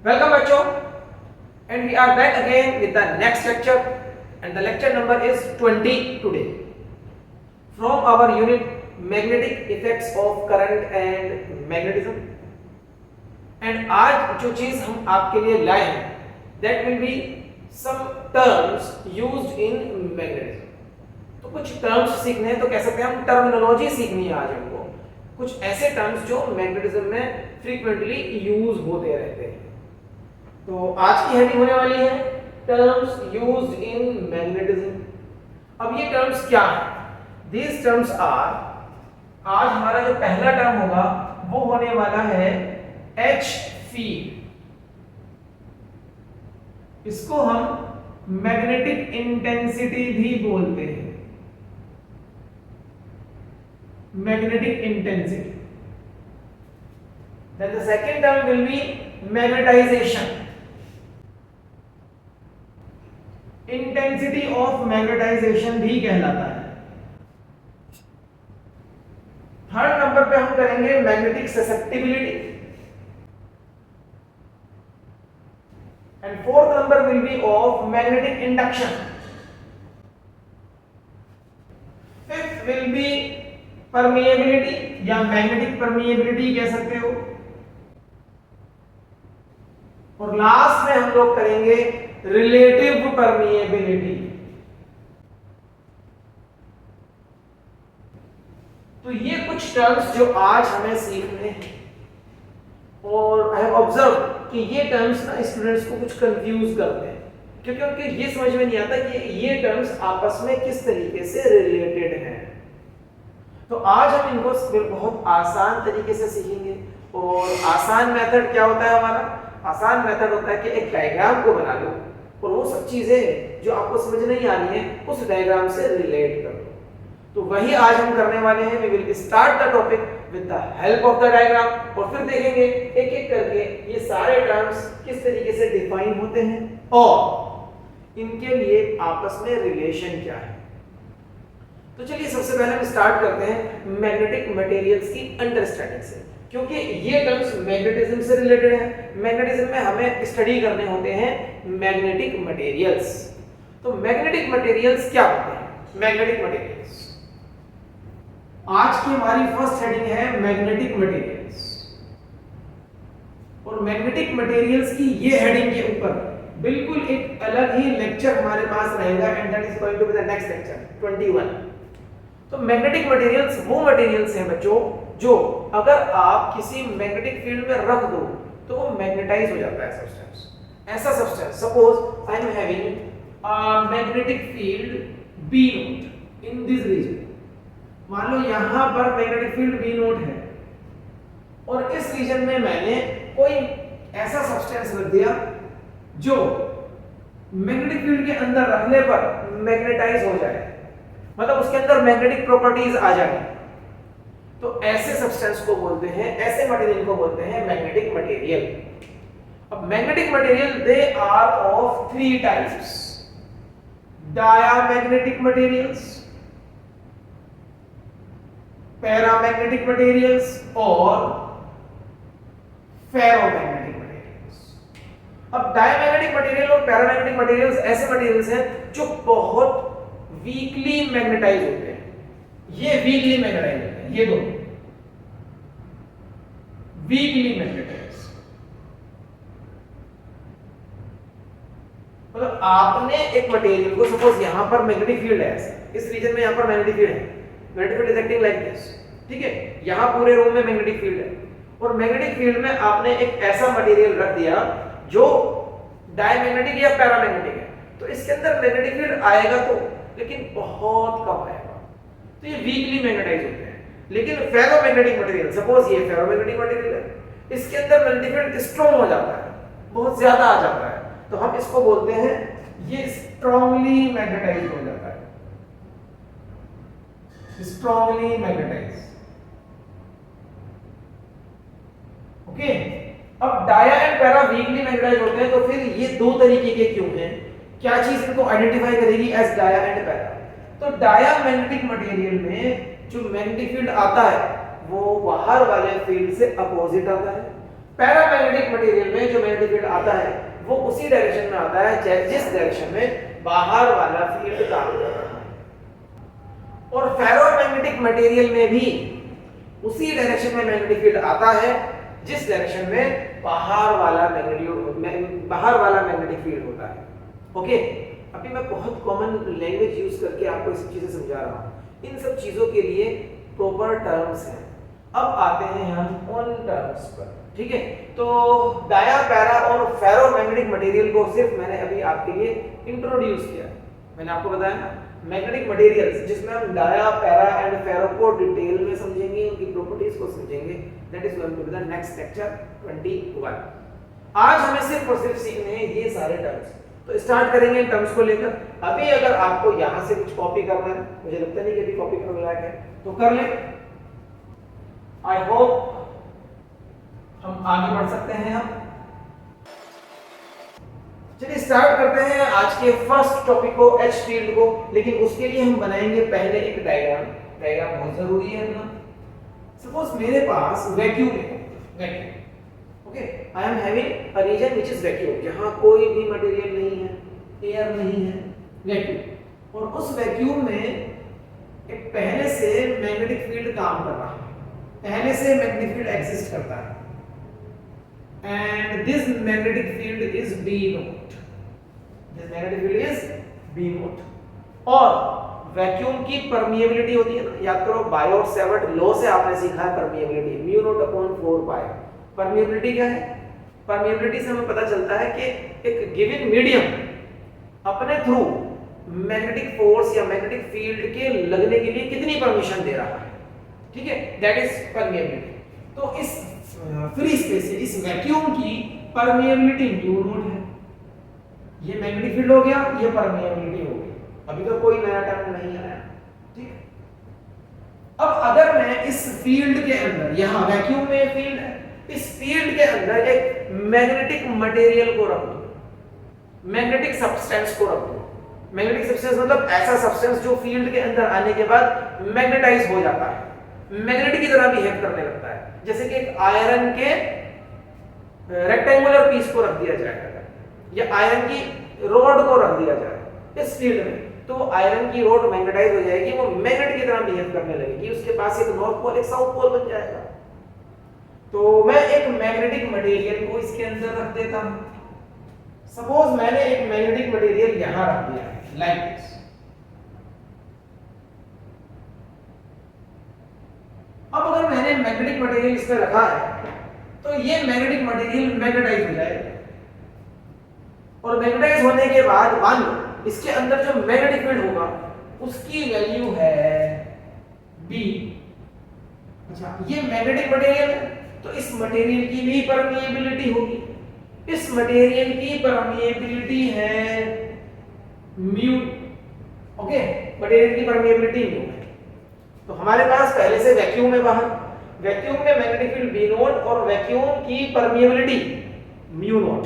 Welcome बच्चों, and we are back again with the next lecture, and the lecture number is 20 today from our unit magnetic effects of current and magnetism. And आज जो चीज हम आपके लिए लाए हैं that will be some terms used in magnetism. तो कुछ टर्म्स सीखने हैं, तो कह सकते हैं हम टर्मिनोलॉजी सीखनी है आज हमको, कुछ ऐसे टर्म्स जो मैग्नेटिज्म में फ्रीक्वेंटली यूज होते रहते हैं. तो आज की हेडिंग होने वाली है टर्म्स यूज्ड इन मैग्नेटिज्म. अब ये टर्म्स क्या हैं? दीज टर्म्स आर, आज हमारा जो पहला टर्म होगा वो होने वाला है एच फील्ड. इसको हम मैग्नेटिक इंटेंसिटी भी बोलते हैं, magnetic intensity. Then the second term will be magnetization. Intensity of magnetisation भी कहलाता है. थर्ड नंबर पे हम करेंगे magnetic susceptibility, and fourth number will be of magnetic induction. Fifth will be permeability या मैग्नेटिक परमिएबिलिटी कह सकते हो. और लास्ट में हम लोग करेंगे रिलेटिव परमिएबिलिटी. तो ये कुछ टर्म्स जो आज हमें सीखने हैं, और आई हैव ऑब्जर्व कि ये टर्म्स ना स्टूडेंट्स को कुछ कंफ्यूज करते हैं, क्योंकि उनके ये समझ में नहीं आता कि ये टर्म्स आपस में किस तरीके से रिलेटेड हैं. तो आज हम इनको बहुत आसान तरीके से सीखेंगे. और आसान मेथड क्या होता है हमारा? आसान मेथड होता है कि एक डायग्राम को बना लो और वो सब चीजें जो आपको समझ नहीं आ रही हैं उस डायग्राम से रिलेट कर लो. तो वही आज हम करने वाले हैं. We will start the topic with the help of the diagram, और फिर देखेंगे एक एक करके ये सारे टर्म्स किस तरीके से डिफाइन होते हैं और इनके लिए आपस में रिलेशन क्या है. तो चलिए सबसे पहले हम स्टार्ट करते हैं मैग्नेटिक मटेरियल्स की अंडरस्टैंडिंग से, क्योंकि ये टर्म्स मैग्नेटिज्म से रिलेटेड है. मैग्नेटिज्म में हमें स्टडी करने होते हैं मैग्नेटिक मटेरियल्स. तो मैग्नेटिक मटेरियल्स क्या होते हैं? मैग्नेटिक मटेरियल्स आज की हमारी फर्स्ट हेडिंग है मैग्नेटिक मटेरियल्स. और मैग्नेटिक मटेरियल्स की ये हेडिंग के ऊपर बिल्कुल एक अलग ही लेक्चर हमारे पास रहेगा, and that is going to be the next lecture 21. तो मैग्नेटिक मटेरियल्स वो मटेरियल्स हैं बच्चों जो अगर आप किसी मैग्नेटिक फील्ड में रख दो तो वो मैग्नेटाइज हो जाता है सब्सटेंस. ऐसा substance, suppose I am having a magnetic field B naught in this region. मान लो यहां पर मैग्नेटिक फील्ड B नोट है और इस रीजन में मैंने कोई ऐसा सब्सटेंस रख दिया जो मैग्नेटिक फील्ड के अंदर रखने पर मैग्नेटाइज हो जाए, मतलब उसके अंदर मैग्नेटिक प्रॉपर्टीज आ जाए. तो ऐसे सब्सटेंस को बोलते हैं, ऐसे मटेरियल को बोलते हैं मैग्नेटिक मटेरियल. अब magnetic material they are of three types: diamagnetic materials, paramagnetic materials और फेरोमैग्नेटिक मटेरियल्स. अब डायामैग्नेटिक मटेरियल और पैरामैग्नेटिक मटेरियल्स ऐसे मटेरियल्स हैं जो बहुत वीकली मैग्नेटाइज होते हैं. ये वीकली मैग्नेटाइज होते हैं, ये दो वीकली मैग्नेटाइज. मतलब आपने एक मटेरियल को, सपोज यहां पर मैग्नेटिक फील्ड है, इस रीजन में यहां पर मैग्नेटिक फील्ड है, magnetic field is acting like this, ठीक है. यहां पूरे रूम में मैग्नेटिक फील्ड है और मैग्नेटिक फील्ड में आपने एक ऐसा मटेरियल रख दिया जो डायमैग्नेटिक या पैरामैग्नेटिक है. तो इसके अंदर मैग्नेटिक फील्ड आएगा तो, लेकिन बहुत कम आएगा. तो ये वीकली मैग्नेटाइज होते हैं. लेकिन फेरोमैग्नेटिक मटेरियल, सपोज ये फेरोमैग्नेटिक मटेरियल है, इसके अंदर मैग्नेटिक फील्ड स्ट्रांग हो जाता है, बहुत ज्यादा आ जाता है. तो हम इसको बोलते हैं ये स्ट्रांगली मैग्नेटाइज हो जाता है, स्ट्रांगली मैग्नेटाइज. ओके. अब dia and para weakly magnetise होते हैं, तो फिर ये दो तरीके के क्यों हैं? क्या चीज इनको आइडेंटिफाई करेगी एज डाया एंड पैरा? तो डाया मैग्नेटिक मटेरियल में जो मैग्नेटिक फील्ड आता है वो बाहर वाले फील्ड से अपोजिट आता है. पैरामैग्नेटिक मटेरियल में जो मैग्नेटिक फील्ड आता है वो उसी डायरेक्शन में आता है जिस डायरेक्शन में बाहर वाला फील्ड काम कर रहा है, और फेरोमैग्नेटिक मटेरियल में भी उसी डायरेक्शन में मैग्नेटिक फील्ड आता है जिस डायरेक्शन में बाहर वाला मैग्नेटिक फील्ड होता है। ओके, अभी मैं बहुत कॉमन लैंग्वेज यूज करके आपको इस चीजें समझा रहा हूं। इन सब चीजों के लिए प्रॉपर टर्म्स हैं। अब आते हैं हम उन टर्म्स पर, ठीक है। तो डाया, पैरा और फेरोमैग्नेटिक मटेरियल को सिर्फ मैंने अभी आपके लिए इंट्रोड्यूस किया। मैंने आपको बताया ना, मैग्नेटिक मटेरियल्स जिसमें हम डाया, पैरा एंड फेरो को डिटेल में समझेंगे, उनकी प्रॉपर्टीज को समझेंगे। That is going to be the next lecture 21। आज हमें सिर्फ और सिर्फ सीखने हैं ये सारे टर्म्स। तो स्टार्ट करेंगे इन टर्म्स को लेकर। अभी अगर आपको यहां से कुछ कॉपी करना है, मुझे लगता नहीं कि अभी कॉपी करने लायक है, तो कर ले। आई होप हम आगे बढ़ सकते हैं। हम चलिए स्टार्ट करते हैं आज के फर्स्ट टॉपिक को, एच फील्ड को। लेकिन उसके लिए हम बनाएंगे पहले एक डायग्राम। डायग्राम बहुत जरूरी है ना। सपोज मेरे पास वैक्यूम है, vacuum, okay, I am having a region which is vacuum, जहां कोई भी मटेरियल नहीं है, एयर नहीं है, वैक्यूम। और उस वैक्यूम में एक पहले से मैग्नेटिक फील्ड काम कर रहा है, पहले से मैग्नेटिक फील्ड एग्जिस्ट करता है, and this magnetic field is B naught. This magnetic field is B naught. और वैक्यूम की परमिएबिलिटी होती है ना, याद करो बायोट-सैवर्ट लॉ से आपने सीखा है परमिएबिलिटी, म्यू नॉट अपॉन 4 पाई। परमिएबिलिटी क्या है? परमिएबिलिटी से हमें पता चलता है कि एक गिवन मीडियम अपने थ्रू मैग्नेटिक फोर्स या मैग्नेटिक फील्ड के लगने के लिए कितनी परमिशन दे रहा है, ठीक है, दैट इज परमिएबिलिटी। तो इस फ्री स्पेस है, इस वैक्यूम की परमिएबिलिटी म्यू नॉट है। ये मैग्नेटिक फील्ड हो गया, ये परमिएबिलिटी हो गई। अभी तो कोई नया टर्म नहीं आया, ठीक है। अब अगर मैं इस फील्ड के अंदर, यहां वैक्यूम में फील्ड है, इस फील्ड के अंदर एक मैग्नेटिक मटेरियल को रख दूं, मैग्नेटिक सब्सटेंस को रख दूं। मैग्नेटिक सब्सटेंस मतलब ऐसा सब्सटेंस जो फील्ड के अंदर आने के बाद मैग्नेटाइज हो जाता है, मैग्नेट की तरह बिहेव करने लगता है। जैसे कि एक आयरन के रेक्टेंगुलर पीस को रख दिया जाएगा या आयरन की रॉड को रख दिया जाए इस फील्ड में, तो आयरन की रॉड मैग्नेटाइज हो जाएगी, वो मैग्नेट की तरह बिहेव करने लगेगी, उसके पास एक नॉर्थ पोल एक साउथ पोल बन जाएगा। तो मैं एक मैग्नेटिक मटेरियल को इसके अंदर रख देता हूं। सपोज मैंने एक मैग्नेटिक मटेरियल यहां रख दिया है लाइक दिस। अब अगर मैंने मैग्नेटिक मटेरियल इसमें रखा है तो ये मैग्नेटिक मटेरियल मैग्नेटाइज हो जाएगा, और मैग्नेटाइज होने के बाद मान लो इसके अंदर जो मैग्नेटिक फील्ड होगा उसकी वैल्यू है B। अच्छा, ये मैग्नेटिक मटेरियल है तो इस मटेरियल की भी परमिएबिलिटी होगी। इस मटेरियल की परमिएबिलिटी है म्यू, ओके, मटेरियल की परमिएबिलिटी म्यू है। तो हमारे पास पहले से वैक्यूम है बाहर, वैक्यूम में मैग्नेटिक फील्ड B नॉट और वैक्यूम की परमिएबिलिटी म्यू नॉट।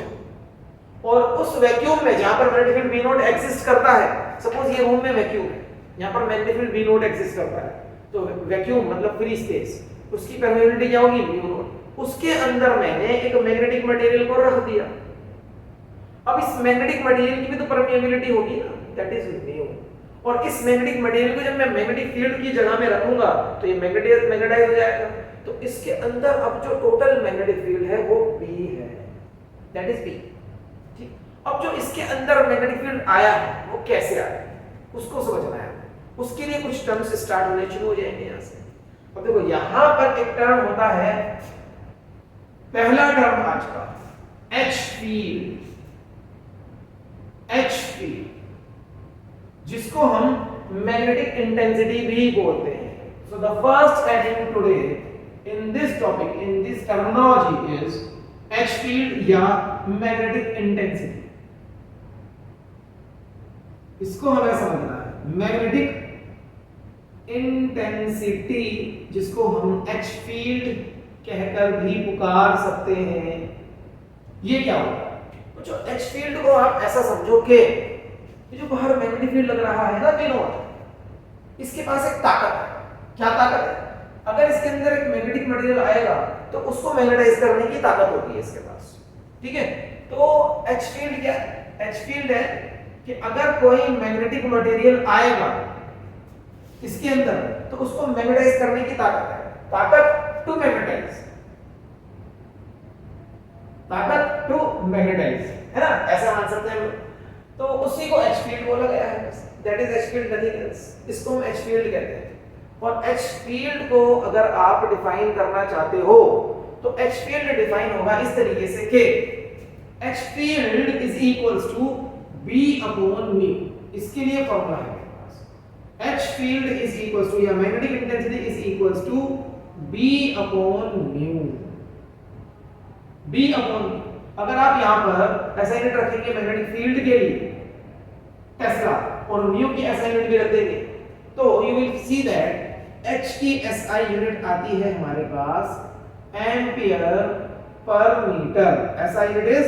और उस वैक्यूम में जहां पर magnetic field B not exist करता है, सपोज ये रूम में वैक्यूम है, यहां पर magnetic field B not exist करता है, तो वैक्यूम मतलब फ्री स्पेस, उसकी परमिएबिलिटी क्या होगी म्यू नॉट। उसके अंदर मैंने एक मैग्नेटिक मटेरियल को रख दिया। अब इस मैग्नेटिक मटेरियल की भी तो परमिएबिलिटी होगी ना, दैट इज म्यू। और इस मैग्नेटिक मटेरियल को जब मैं मैग्नेटिक फील्ड की जगह में रखूंगा तो ये मैग्नेटाइज हो जाएगा। तो इसके अंदर अब जो टोटल मैग्नेटिक फील्ड है वो B है, दैट इज B, ठीक। अब जो इसके अंदर मैग्नेटिक फील्ड आया है वो कैसे आया उसको समझना है। उसके लिए कुछ टर्म्स स्टार्ट होने शुरू हो जाएंगे यहां से। अब देखो यहां पर एक टर्म होता है, पहला टर्म आज का H फील्ड, H फील्ड जिसको हम मैग्नेटिक इंटेंसिटी भी बोलते हैं। So the first heading today in this topic, in this terminology is H field या मैग्नेटिक इंटेंसिटी। इसको हमें समझना है। मैग्नेटिक इंटेंसिटी जिसको हम H फील्ड कहकर भी पुकार सकते हैं, ये क्या होगा? तो H फील्ड को आप ऐसा समझो कि जो बाहर मैग्नेटिक फील्ड लग रहा है ना B नॉट, इसके पास एक ताकत है। क्या ताकत है? अगर इसके अंदर एक मैग्नेटिक मटेरियल आएगा तो उसको मैग्नेटाइज करने की ताकत होती है इसके पास, ठीक है। तो एच फील्ड क्या है? एच फील्ड है कि अगर कोई मैग्नेटिक मटेरियल आएगा इसके अंदर तो उसको मैग्नेटाइज करने की ताकत है, ताकत टू मैग्नेटाइज, ताकत टू मैग्नेटाइज, है ना, ऐसा मान सकते हैं। तो उसी को एच फील्ड बोला गया है, that is H field, nothing else. इसको हम एच फील्ड कहते हैं। और एच फील्ड को अगर आप डिफाइन करना चाहते हो तो एच फील्ड डिफाइन होगा इस तरीके से कि H field is equals to B upon mu. इसके लिए फॉर्मूला है मेरे पास, H field is equals to, या magnetic intensity is equals to B upon mu, B upon. अगर आप यहां पर असाइनमेंट रखेंगे मैग्नेटिक फील्ड के लिए टेस्ला और म्यू की असाइनमेंट भी रख देंगे तो you will see that H की SI यूनिट आती है हमारे पास ampere per metre. SI unit is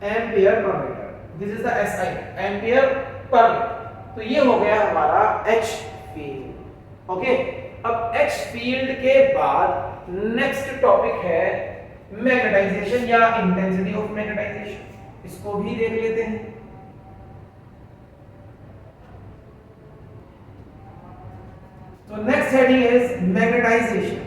ampere per metre, this is the SI, ampere per metre. तो ये हो गया हमारा H फील्ड, ओके। अब H फील्ड के बाद नेक्स्ट टॉपिक है मैग्नेटाइजेशन या इंटेंसिटी ऑफ मैग्नेटाइजेशन, इसको भी देख लेते हैं। So next heading is magnetization.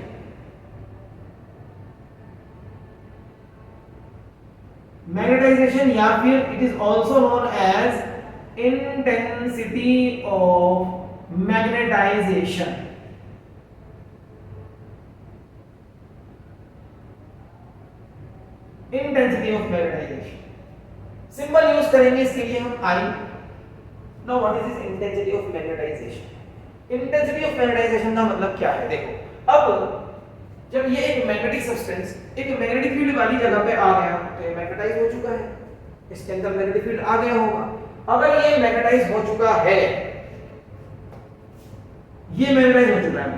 Magnetization या फिर it is also known as intensity of magnetization. Intensity of magnetization. Symbol use करेंगे इसके लिए हम I. Now what is this intensity of magnetization? Intensity of magnetisation का मतलब क्या है? देखो, अब जब ये एक मैग्नेटिक सब्सटेंस एक मैग्नेटिक फील्ड वाली जगह पे आ गया तो ये मैग्नेटाइज हो चुका है, इसके अंदर मैग्नेटिक फील्ड आ गया होगा। अगर ये मैग्नेटाइज हो चुका है, ये मैग्नेटाइज हो चुका है,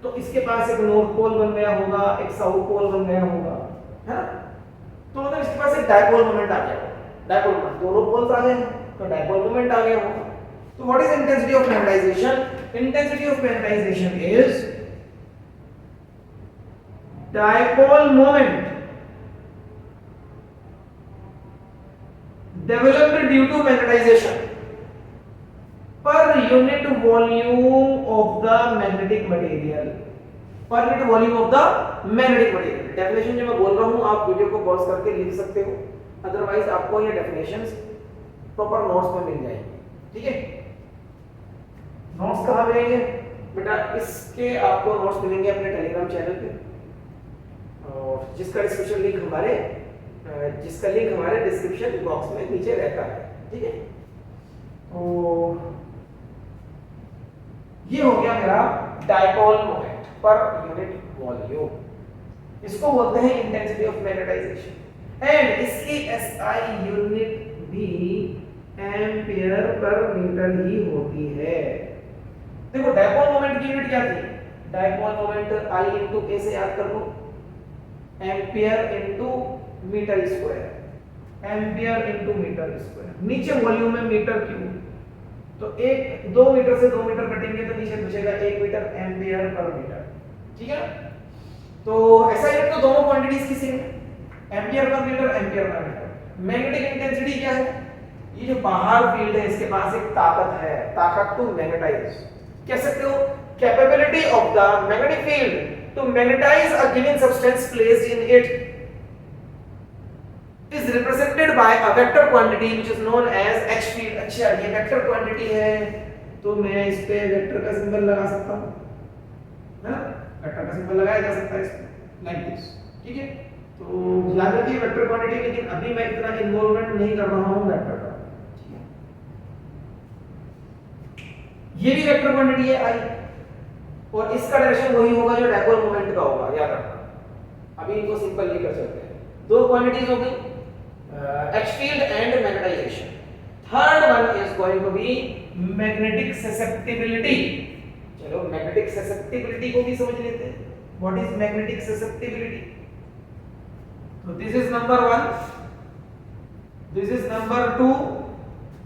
तो इसके पास एक नॉर्थ पोल बन गया होगा, एक साउथ पोल बन गया होगा, है ना। तो मतलब इसके पास एक डायपोल मोमेंट आ गया, डायपोल मोमेंट, दोनों पोल्स आ गए तो डायपोल मोमेंट आ गया होगा। So what is intensity of magnetization? Intensity of magnetization is dipole moment developed due to magnetization per unit volume of the magnetic material, per unit volume of the magnetic material। Definition जो मैं बोल रहा हूं आप video को pause करके लिख सकते हो, अदरवाइज आपको ये डेफिनेशंस प्रॉपर नोट्स में मिल जाएंगे, ठीक है। नोट्स कहाँ मिलेंगे बेटा? इसके आपको नोट्स मिलेंगे अपने टेलीग्राम चैनल पे, और जिसका लिंक हमारे डिस्क्रिप्शन बॉक्स में नीचे रहता है, ठीक है। तो ये हो गया मेरा dipole moment per unit volume, इसको बोलते हैं इंटेंसिटी ऑफ मैग्नेटाइजेशन। एंड इसकी SI यूनिट भी एम्पियर पर मीटर ही होती है। देखो डायपोल मोमेंट की यूनिट क्या थी? Dipole moment I into A से याद कर लो, ampere into metre square, ampere into metre square. नीचे वॉल्यूम में मीटर क्यूब, तो 2 मीटर से 2 मीटर कटेंगे तो नीचे बचेगा 1 मीटर, एम्पियर पर मीटर, ठीक है। तो ऐसा यूनिट तो दोनों क्वांटिटीज की सेम है, ampere per metre, ampere per metre. Magnetic intensity क्या है? ये जो बाहर फील्ड है इसके पास एक ताकत है, ताकत टू मैग्नेटाइज, कह सकते हो capability of the magnetic field to magnetise a given substance placed in it is represented by a vector quantity which is known as H field। अच्छा ये वेक्टर क्वांटिटी है तो मैं इस पे वेक्टर का सिंबल लगा सकता हूं, है ना, वेक्टर का सिंबल लगाया जा सकता है इस पे लाइक दिस, ठीक है। तो याद रखिए वेक्टर क्वांटिटी, लेकिन अभी मैं इतना इन्वॉल्वमेंट नहीं कर रहा हूं वेक्टर का, ये भी वेक्टर क्वांटिटी है I, और इसका डायरेक्शन वही होगा जो डायपोल मोमेंट का होगा, याद रखना। अभी इनको सिंपल लेकर चलते हैं, दो क्वांटिटीज हो गई H field and magnetization। Third one is going to be magnetic susceptibility। चलो magnetic susceptibility को भी समझ लेते हैं। What is magnetic susceptibility? So this is number 1, this is number 2,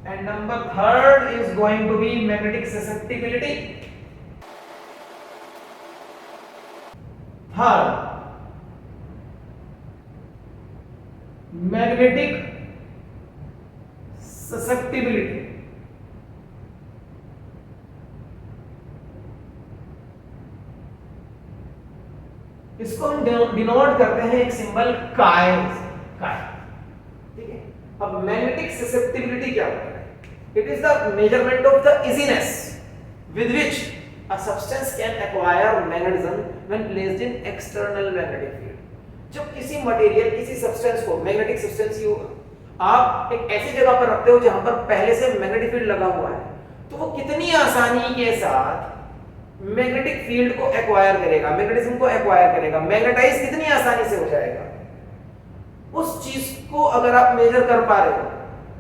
and number 3 is going to be magnetic susceptibility। Third, magnetic susceptibility. इसको हम denote करते हैं एक सिंबल काय से, काय। ठीक है, अब मैग्नेटिक ससेप्टिबिलिटी क्या होता है? It is the measurement of the easiness with which a substance can acquire magnetism when placed in external magnetic field। जब किसी मटेरियल, किसी सब्सटेंस को, मैग्नेटिक सब्सटेंस ही होगा, आप एक ऐसी जगह पर रखते हो जहां पर पहले से मैग्नेटिक फील्ड लगा हुआ है, तो वो कितनी आसानी के साथ मैग्नेटिक फील्ड को एक्वायर करेगा, मैग्नेटिज्म को एक्वायर करेगा, मैग्नेटाइज कितनी आसानी से हो जाएगा। उस चीज को अगर आप मेजर कर पा रहे हो,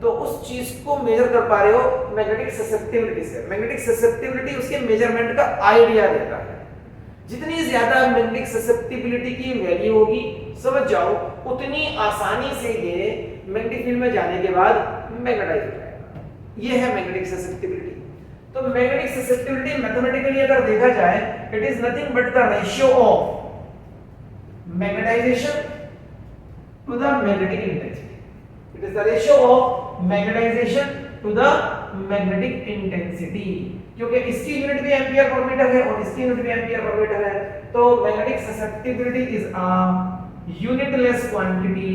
तो उस चीज को मेजर कर पा रहे हो मैग्नेटिक ससेप्टिबिलिटी से। मैग्नेटिक ससेप्टिबिलिटी उसके मेजरमेंट का आइडिया देता है। जितनी ज्यादा मैग्नेटिक ससेप्टिबिलिटी की वैल्यू होगी, समझ जाओ, उतनी आसानी से ये मैग्नेटिक फील्ड में जाने के बाद मैग्नेटाइज हो जाएगा। ये है मैग्नेटिक ससेप्टिबिलिटी। तो मैग्नेटिक ससेप्टिबिलिटी मैथमेटिकली अगर देखा जाए, it is nothing but the ratio of magnetisation to the magnetic intensity. It is the ratio of magnetization to the magnetic intensity। क्योंकि इसकी यूनिट भी एम्पियर पर मीटर है और इसकी यूनिट भी एम्पियर पर मीटर है, तो magnetic susceptibility is a unitless quantity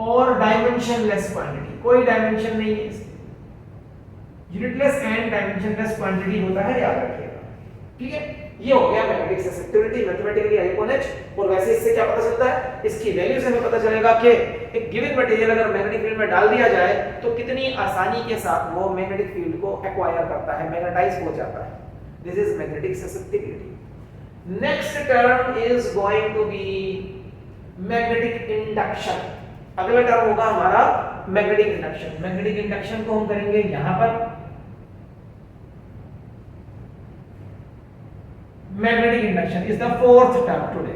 और डायमेंशनलेस क्वांटिटी। कोई डायमेंशन नहीं है इसकी। यूनिटलेस एंड डायमेंशनलेस क्वांटिटी होता है, याद रखिएगा। ठीक है, ये हो गया मैग्नेटिक ससेप्टिबिलिटी मैथमेटिकली हाइपोनेच। और वैसे इससे क्या पता चलता है? इसकी वैल्यू से हमें पता चलेगा कि एक गिवन मटेरियल अगर मैग्नेटिक फील्ड में डाल दिया जाए तो कितनी आसानी के साथ वो मैग्नेटिक फील्ड को एक्वायर करता है, मैग्नेटाइज हो जाता है। This is magnetic susceptibility. Next term is going to be magnetic induction. अगला टर्म होगा हमारा मैग्नेटिक इंडक्शन। मैग्नेटिक इंडक्शन को हम करेंगे यहां पर। Magnetic induction is the fourth term today।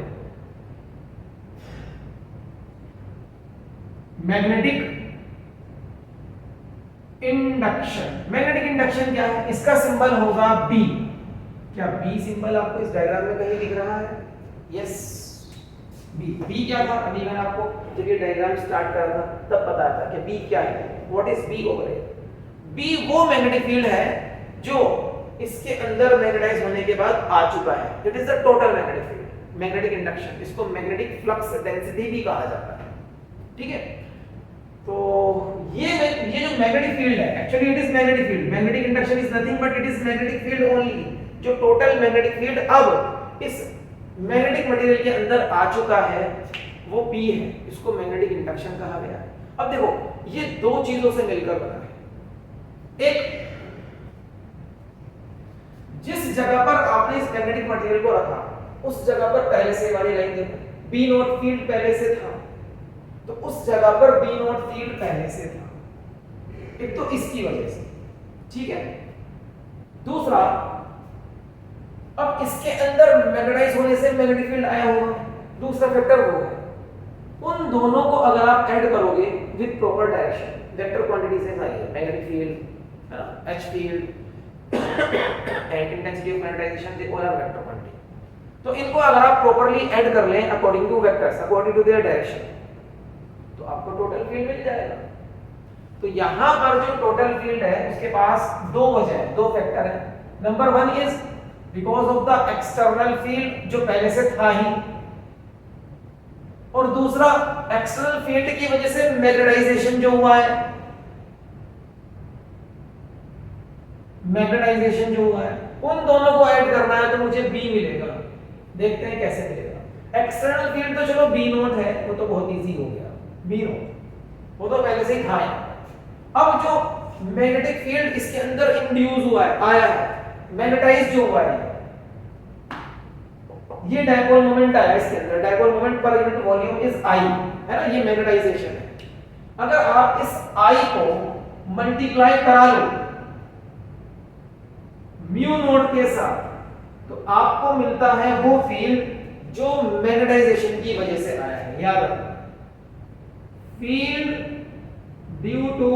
Magnetic induction। Magnetic induction क्या है? इसका सिंबल होगा B। क्या B सिंबल आपको इस डायग्राम में कहीं दिख रहा है? यस, B क्या था? अभी मैंने आपको जब ये डायग्राम स्टार्ट कर रहा था तब बताया था कि B क्या है। What is B over here? B वो मैग्नेटिक फील्ड है जो इसके अंदर मैग्नेटाइज होने के बाद आ चुका है। It is the total magnetic field, magnetic induction. इसको मैग्नेटिक फ्लक्स डेंसिटी भी कहा जाता है। ठीक है, तो ये जो मैग्नेटिक फील्ड है, actually it is magnetic field. Magnetic induction is nothing but it is magnetic field only. जो टोटल मैग्नेटिक फील्ड अब इस मैग्नेटिक मटेरियल के अंदर आ चुका है वो P है। इसको मैग्नेटिक इंडक्शन कहा गया है। अब देखो, ये दो चीजों से मिलकर बना है। एक, जिस जगह पर आपने इस मैग्नेटिक मटेरियल को रखा उस जगह पर पहले से वाली लाइन देखो, बी नॉट फील्ड पहले से था, तो उस जगह पर बी नॉट फील्ड पहले से था। एक तो इसकी वजह से, ठीक है। दूसरा, अब इसके अंदर मैग्नेटाइज होने से मैग्नेटिक फील्ड आया होगा, दूसरा फैक्टर वो है। उन दोनों को अगर आप ऐड करोगे with proper direction, vector quantity से आई है मैग्नेटिक फील्ड, है ना, H field and intensity of magnetization, they all are vector quantity। तो इनको अगर आप प्रॉपर्ली ऐड कर लें according to vectors, according to their direction, तो आपको टोटल फील्ड मिल जाएगा। तो यहां पर जो टोटल फील्ड है उसके पास दो वजह है, दो फैक्टर है। Number one is because of the external field जो पहले से था ही, और दूसरा एक्सटर्नल फील्ड की वजह से मैग्नेटाइजेशन जो हुआ है, मैग्नेटाइजेशन जो हुआ है, उन दोनों को ऐड करना है तो मुझे B मिलेगा। देखते हैं कैसे मिलेगा। एक्सटर्नल फील्ड तो चलो B नोट है, वो तो बहुत इजी हो गया, B नोट वो तो पहले से ही था। अब जो मैग्नेटिक फील्ड इसके अंदर इंड्यूस हुआ है, आया है, मैग्नेटाइज जो हुआ है, ये डायपोल मोमेंट आया इसके अंदर। Dipole moment per unit volume is I, है ना, ये मैग्नेटाइजेशन है। अगर आप इस I को मल्टीप्लाई करा लो म्यू नोट के साथ, तो आपको मिलता है वो फील्ड जो मैग्नेटाइजेशन की वजह से आया है। याद रखना, फील्ड ड्यू टू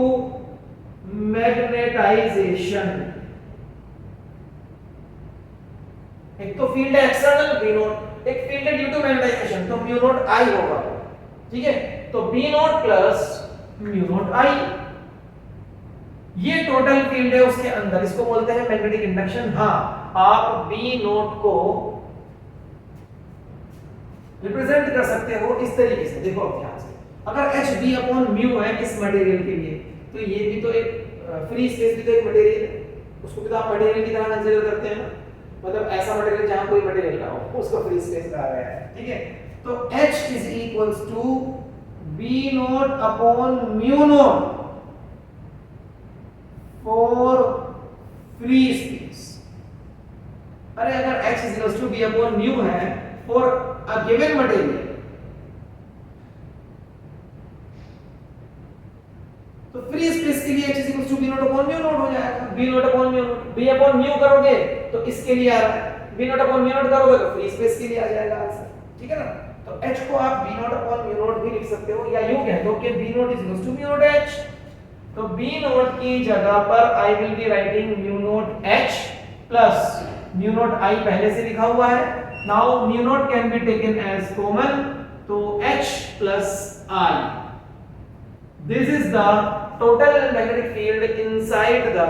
मैग्नेटाइजेशन। एक तो फील्ड है एक्सटर्नल B नोट, एक फील्ड है ड्यू टू मैग्नेटाइजेशन, तो म्यू नॉट आई होगा, ठीक है। तो B naught plus mu naught I, ये टोटल फील्ड है उसके अंदर, इसको बोलते हैं मैग्नेटिक इंडक्शन। हाँ, आप बी नॉट को रिप्रेजेंट कर सकते हो इस तरीके से, देखो अब ध्यान से, अगर एच बी अपॉन म्यू है इस मटेरियल के लिए, तो ये भी तो एक फ्री स्पेस भी तो एक मटेरियल है, उसको भी तो आप मटेरियल की तरह कंसीडर करते हैं ना, मतलब ऐसा मटेरियल जहां कोई मटेरियल ना हो उसको फ्री स्पेस कहा गया है, ठीक है। तो H is equals to B naught upon mu naught for free space. अरे अगर H is equals to B upon mu है फॉर अ गिवन मटेरियल, तो फ्री स्पेस के लिए H is equals to B naught upon mu naught हो जाएगा। B naught upon mu naught, B upon mu करोगे तो इसके लिए आ रहा है, B naught upon mu naught करोगे तो फ्री स्पेस के लिए आ जाएगा आंसर, ठीक है ना। तो H को आप B naught upon mu naught भी लिख सकते हो, या यूं कह दो कि B naught is equals to mu naught H। तो बी नॉट की जगह पर I will be writing mu naught H plus mu naught I पहले से लिखा हुआ है। Now mu naught can be taken as common, तो H plus I, this is the total magnetic field inside the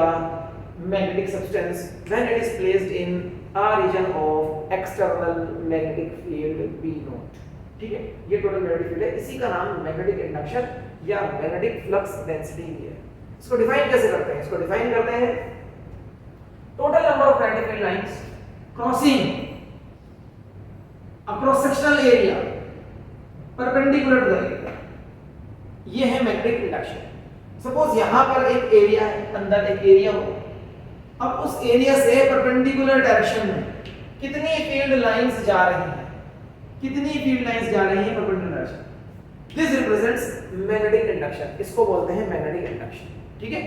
magnetic substance when it is placed in a region of external magnetic field B naught, ठीक है। ये total magnetic field है, इसी का नाम magnetic induction या magnetic flux density भी है। इसको डिफाइन कैसे करते हैं? इसको डिफाइन करते हैं total number of magnetic field lines crossing a cross sectional area perpendicular to the area, ये है मैग्नेटिक इंडक्शन। सपोज यहां पर एक एरिया है, अंदर एक एरिया हो, अब उस एरिया से परपेंडिकुलर डायरेक्शन में कितनी फील्ड लाइंस जा रही हैं, कितनी फील्ड लाइंस जा रही हैं perpendicular direction, this represents magnetic induction, इसको बोलते हैं मैग्नेटिक इंडक्शन, ठीक है।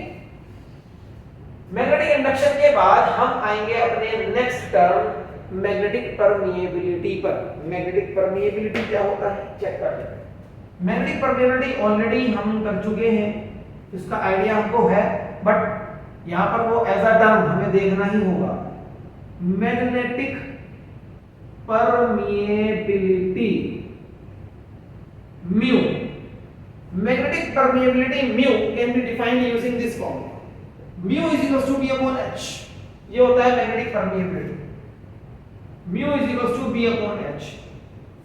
मैग्नेटिक इंडक्शन के बाद हम आएंगे अपने नेक्स्ट टर्म मैग्नेटिक परमिएबिलिटी पर। मैग्नेटिक परमिएबिलिटी क्या होता है चेक कर लेते हैं। मैग्नेटिक परमिएबिलिटी ऑलरेडी हम कर चुके हैं, इसका आइडिया हमको है, बट यहां पर वो एज अ टर्म हमें देखना ही होगा। Magnetic permeability mu, magnetic permeability mu can be defined using this formula, mu is equals to B upon H, ये होता है magnetic permeability, mu is equals to B upon H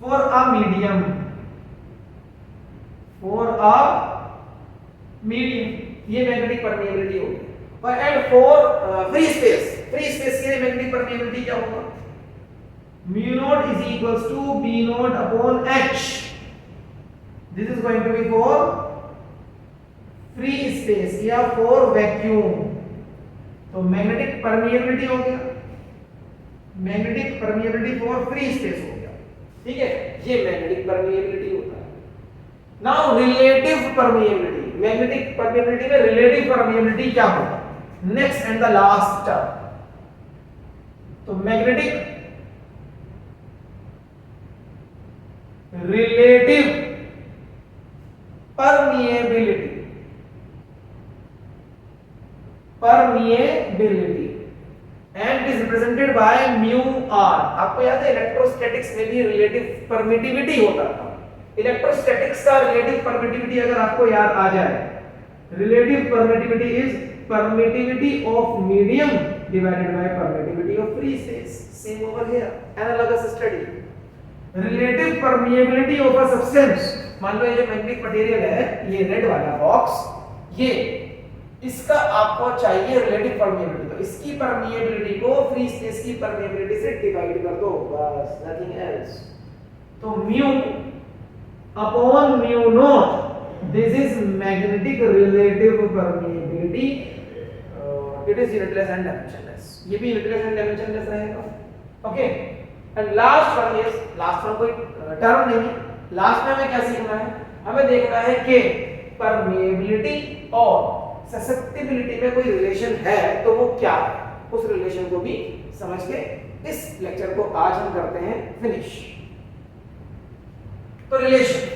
for a medium, for a medium, ये magnetic permeability होगी। और and for free space, free space के लिए magnetic permeability क्या होगा, mu naught is equals to B naught upon H, this is going to be for free space या for vacuum, तो magnetic permeability हो गया, magnetic permeability for free space हो गया, ठीक है, ये मैग्नेटिक परमिएबिलिटी होता है। Now relative permeability, magnetic permeability में रिलेटिव परमिएबिलिटी क्या होगा, next and the last term, तो magnetic relative permeability, permeability and is represented by mu R. आपको याद है इलेक्ट्रोस्टैटिक्स में भी रिलेटिव परमिटिविटी होता था, इलेक्ट्रोस्टैटिक्स का रिलेटिव परमिटिविटी अगर आपको याद आ जाए, relative permittivity is permittivity of medium divided by permittivity of free space, same over here, analogous study. Relative permeability of a substance, मान लो ये जो मैग्नेटिक मटेरियल है, ये रेड वाला बॉक्स, ये इसका आपको चाहिए रिलेटिव परमिएबिलिटी, तो इसकी परमिएबिलिटी को फ्री स्पेस की परमिएबिलिटी से डिवाइड कर दो, बस, नथिंग एल्स। तो mu upon mu not, this is magnetic relative permeability, it is unitless and dimensionless, ये भी यूनिटलेस एंड डायमेंशनलेस रहेगा, okay. And last one is, last one कोई टर्म नहीं है, लास्ट में हमें क्या सीखना है, हमें देखना है कि परमिएबिलिटी और ससेप्टिबिलिटी में कोई रिलेशन है तो वो क्या है, उस रिलेशन को भी समझ के इस लेक्चर को आज हम करते हैं फिनिश। तो relation,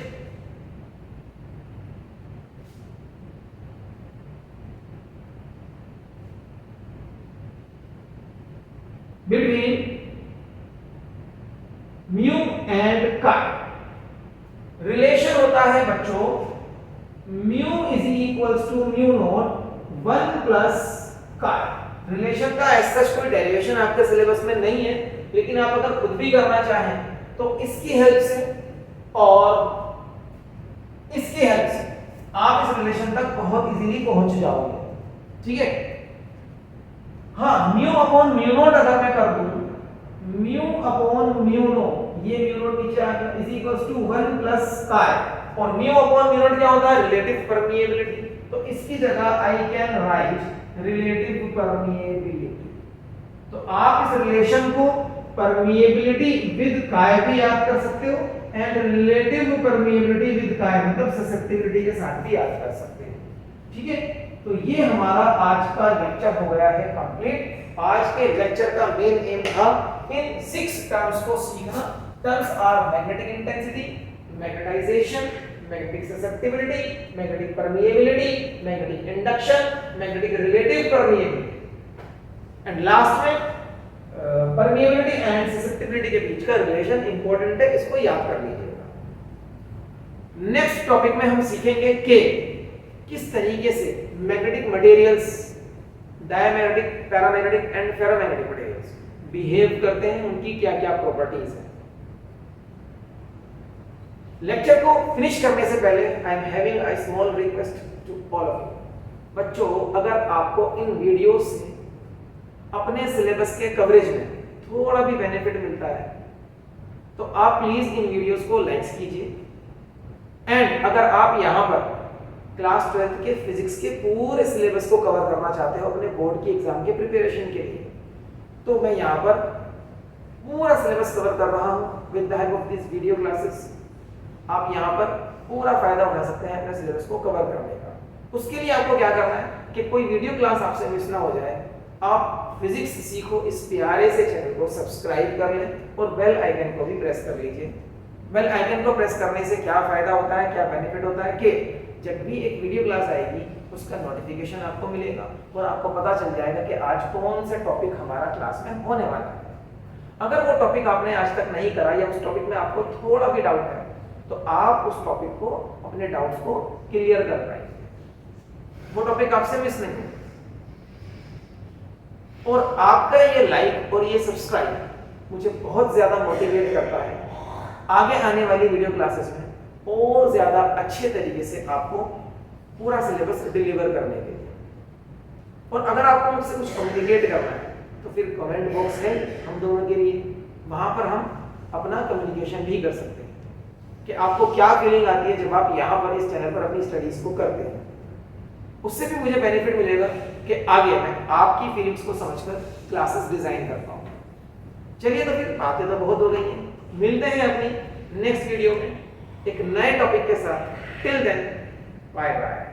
between mu and chi. Relation होता है बच्चों mu is equals to mu naught 1 plus chi. Relation का ऐसा कोई डेरिवेशन आपके सिलेबस में नहीं है, लेकिन आप अगर खुद भी करना चाहें तो इसकी हेल्प से और इसकी हेल्प से आप इस रिलेशन तक बहुत इजीली पहुंच जाओगे। ठीक है, हाँ, म्यू अपॉन म्यू नॉट अगर मैं कर दूं म्यू अपॉन म्यू नॉट, ये म्यू नॉट नीचे आ गया, इज इक्वल्स टू 1 प्लस काय, और म्यू अपॉन म्यू नॉट क्या होता है? Relative permeability. तो इसकी जगह I can write relative permeability. तो आप इस रिलेशन को परमिएबिलिटी विद काय भी याद कर सकते हो एंड रिलेटिव परमिएबिलिटी विद काय मतलब ससेप्टिबिलिटी के साथ भी याद कर सकते हो। ठीक है, तो ये हमारा आज का लेक्चर हो गया है कंप्लीट। आज के लेक्चर का मेन एम था इन 6 टर्म्स को सीखना। Terms are magnetic intensity, magnetisation, magnetic susceptibility, magnetic permeability, magnetic induction, magnetic relative permeability and last में परमिएबिलिटी एंड ससेप्टिबिलिटी के बीच का रिलेशन इंपॉर्टेंट है, इसको याद कर लीजिएगा। नेक्स्ट टॉपिक में हम सीखेंगे कि किस तरीके से magnetic materials, diamagnetic, paramagnetic and ferromagnetic materials behave करते हैं, उनकी क्या-क्या प्रॉपर्टीज हैं। लेक्चर को फिनिश करने से पहले I am having a small request to all of you. बच्चों, अगर आपको इन वीडियोस से अपने सिलेबस के कवरेज में थोड़ा भी बेनिफिट मिलता है तो आप प्लीज इन वीडियोस को लाइक कीजिए एंड अगर आप यहां पर क्लास 12th के फिजिक्स के पूरे सिलेबस को कवर करना चाहते हो अपने बोर्ड की एग्जाम के प्रिपरेशन के लिए, तो मैं यहाँ पर पूरा सिलेबस कवर कर रहा हूँ with the help of this video classes. आप यहाँ पर पूरा फायदा उठा सकते हैं अपने सिलेबस को कवर करने का। उसके लिए आपको क्या करना है कि कोई वीडियो क्लास आपसे मिस ना हो जाए, आप फिजिक्स सीखो इस प्यारे से चैनल को सब्सक्राइब कर लें और बेल आइकन को भी प्रेस कर लीजिए। बेल आइकन को प्रेस करने से क्या फायदा होता है, क्या बेनिफिट होता है कि जब भी एक वीडियो क्लास आएगी उसका नोटिफिकेशन आपको मिलेगा और आपको पता चल जाएगा कि आज कौन से टॉपिक हमारा क्लास में होने वाला है। अगर वो टॉपिक आपने आज तक नहीं करा या उस टॉपिक में आपको थोड़ा भी डाउट है तो आप उस टॉपिक को, अपने डाउट्स को क्लियर कर पाएंगे, वो टॉपिक आपसे मिस नहीं होगा। और आपका ये लाइक और ये सब्सक्राइब मुझे बहुत ज्यादा मोटिवेट करता है आगे आने वाली वीडियो क्लासेस में और ज्यादा अच्छे तरीके से आपको पूरा सिलेबस डिलीवर करने के लिए। और अगर आपको मुझसे कुछ कम्युनिकेट करना है तो फिर कमेंट बॉक्स है हम दोनों के लिए, वहां पर हम अपना कम्युनिकेशन भी कर सकते हैं कि आपको क्या फीलिंग आती है जब आप यहाँ पर इस चैनल पर अपनी स्टडीज को करते हैं। उससे भी मुझे बेनिफिट मिलेगा कि आगे मैं आपकी फीलिंग्स को समझकर क्लासेस डिजाइन करता हूँ। चलिए, तो फिर बातें तो बहुत हो गई हैं, मिलते हैं अपनी नेक्स्ट वीडियो में एक नए टॉपिक के साथ। Till then, bye bye.